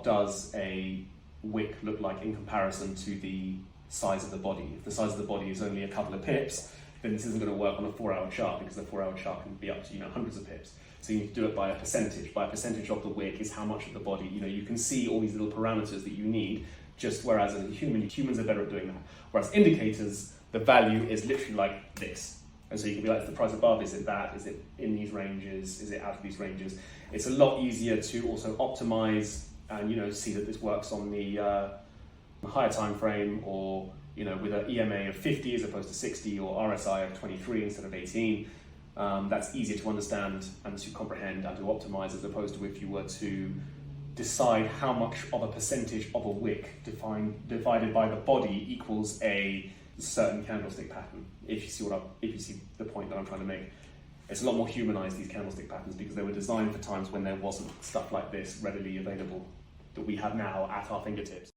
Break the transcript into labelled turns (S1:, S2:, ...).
S1: what does a wick look like in comparison to the size of the body. If the size of the body is only a couple of pips, then this isn't going to work on a 4-hour chart, because the 4-hour chart can be up to hundreds of pips. So you need to do it by a percentage. By a percentage of the wick is how much of the body. You can see all these little parameters that you need. Just whereas as a humans are better at doing that. Whereas indicators, the value is literally like this. And so you can be like, if the price above, is it that? Is it in these ranges? Is it out of these ranges? It's a lot easier to also optimize and see that this works on the higher time frame, or with an EMA of 50 as opposed to 60, or RSI of 23 instead of 18. That's easier to understand and to comprehend and to optimize, as opposed to if you were to decide how much of a percentage of a wick divided by the body equals a certain candlestick pattern. If you see the point that I'm trying to make, it's a lot more humanized, these candlestick patterns, because they were designed for times when there wasn't stuff like this readily available that we have now at our fingertips.